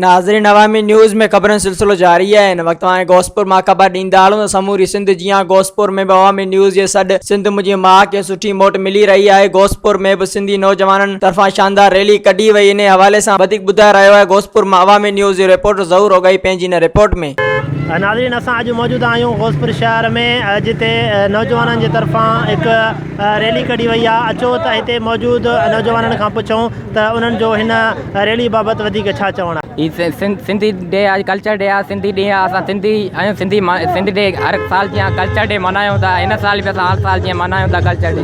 नाज़रीन अवामी न्यूज़ में खबरन सिलसिलो जारी है। इन वक्त घोसपुर मां खबर ॾींदा हलूं त समूरी सिंध जियां घोसपुर में भी अवामी न्यूज़ जे सॾ सिंध मुंहिंजी मां खे सुठी मोट मिली रही है। घोसपुर में भी सिंधी नौजवाननि तरफां शानदार रैली कढी वई। इन हवाले से वधीक ॿुधाए रहियो है घोसपुर मां अवामी न्यूज़ जो रिपोर्टर ज़हूर हो गई पंहिंजी इन रिपोर्ट में। नाज़रीन असां अॼु मौजूदु आहियूं घोसपुर शहर में, जिते नौजवाननि जे तरफ़ां हिकु रैली कढी वई आहे। अचो त हिते मौजूदु नौजवाननि खां पुछूं त उन्हनि जो हिन रैली बाबति वधीक छा चवणु आहे। सिंधी डे आज कल्चर डे आहे, सिंधी ॾींहुं आहे। असां सिंधी आहियूं, सिंधी डे हर साल जीअं कल्चर डे मल्हायूं था, हिन साल बि असां हर साल जीअं मल्हायूं था कल्चर डे।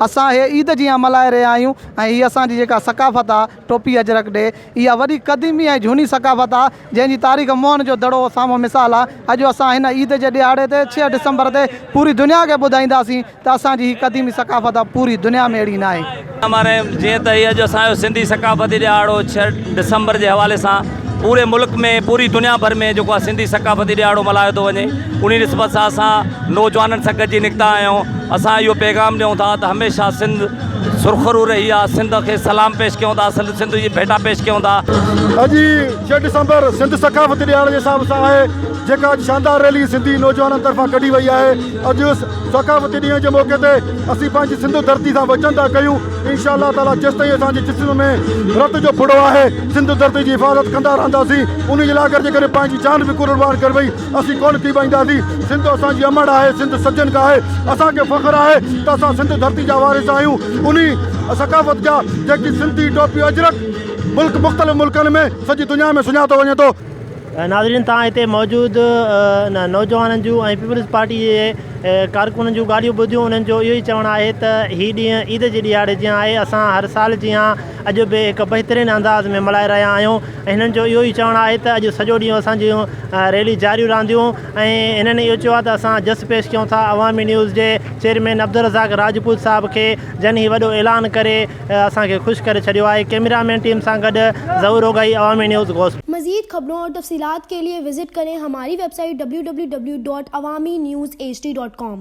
असां हे ईद जीअं मल्हाए रहिया आहियूं ऐं हीअ असांजी जेका सकाफ़त आहे टोपी अजरक डे, इहा वॾी क़दीमी ऐं झूनी सकाफ़त आहे जंहिंजी तारीख़ मोहन जो दड़ो साम्हूं मिसाल आहे। अॼु असां हिन ईद जे ॾियारे ते 6 डिसंबर ते पूरी दुनिया खे ॿुधाईंदासीं त असांजी हीअ क़दीमी सकाफ़त आहे पूरी दुनिया में अहिड़ी न आहे। हमारे जीअं त हीअ अॼु असांजो सिंधी सकाफ़ती ॾियारो 6 डिसंबर जे हवाले सां पूरे मुल्क में पूरी दुनिया भर में जेको आहे सिंधी सकाफ़ती ॾियारो मल्हायो थो वञे। उन निस्बत सां असां नौजवाननि सां गॾिजी निकिता आहियूं। असां इहो पैगाम ॾियूं था त हमेशह सिंध सुरखरू रही आहे, सिंध खे सलाम पेश कयूं था, सिंध जी भेटा पेश कयूं था। अॼु 6 डिसंबर सिंध सकाफ़ती ॾियारे जे हिसाब सां आहे, जेका शानदार रैली सिंधी नौजवाननि तरफ़ां कढी वई आहे। अॼु सकाफ़ती ॾींहं जे मौक़े ते असीं पंहिंजी सिंध धरती सां वचन था कयूं इंशा अल्लाह ताला जेसिताईं असांजे जिस्म में रत जो फुड़ो आहे सिंध धरती जी हिफ़ाज़त कंदा रहंदासीं। उन जे लाइ अगरि जेकॾहिं पंहिंजी जान बि कुर्बान कर वई असीं कोन थी पाईंदासीं। सिंध असांजी अमड़ आहे, सिंध सजन का आहे। असांखे फ़ख्रु आहे त असां सिंध धरती जा वारिस आहियूं। उन सकाफ़त जा जेकी सिंधी टोपी अजरक मुल्क मुख़्तलिफ़ मुल्कनि में सॼी दुनिया में सुञातो वञे थो। नाज़रीन तव्हां हिते मौजूदु नौजवाननि जूं ऐं पीपल्स पार्टी जे कारकुननि जूं ॻाल्हियूं ॿुधियूं। उन्हनि जो इहो ई चवणु आहे त हीअ ॾींहुं ईद जे ॾियारे जीअं आहे असां हर साल जीअं अॼु बि हिकु बहितरीनु अंदाज़ में मल्हाए रहिया आहियूं। हिननि जो इहो ई चवणु आहे त अॼु सॼो ॾींहुं असांजूं रैली जारी रहंदियूं। ऐं हिननि इहो चयो आहे त असां जस पेश कयूं था अवामी न्यूज़ जे चेयरमैन अब्दुल रज़ाक राजपूत साहब खे, जन ही वॾो ऐलान करे असांखे ख़ुशि करे छॾियो आहे। कैमरामैन टीम सां गॾु ज़हूर हो गई अवामी न्यूज़ घोसपुर। मज़ीद खबरों और तफसीलात के लिए विजिट करें हमारी वेबसाइट www.awamiNewsHD.com।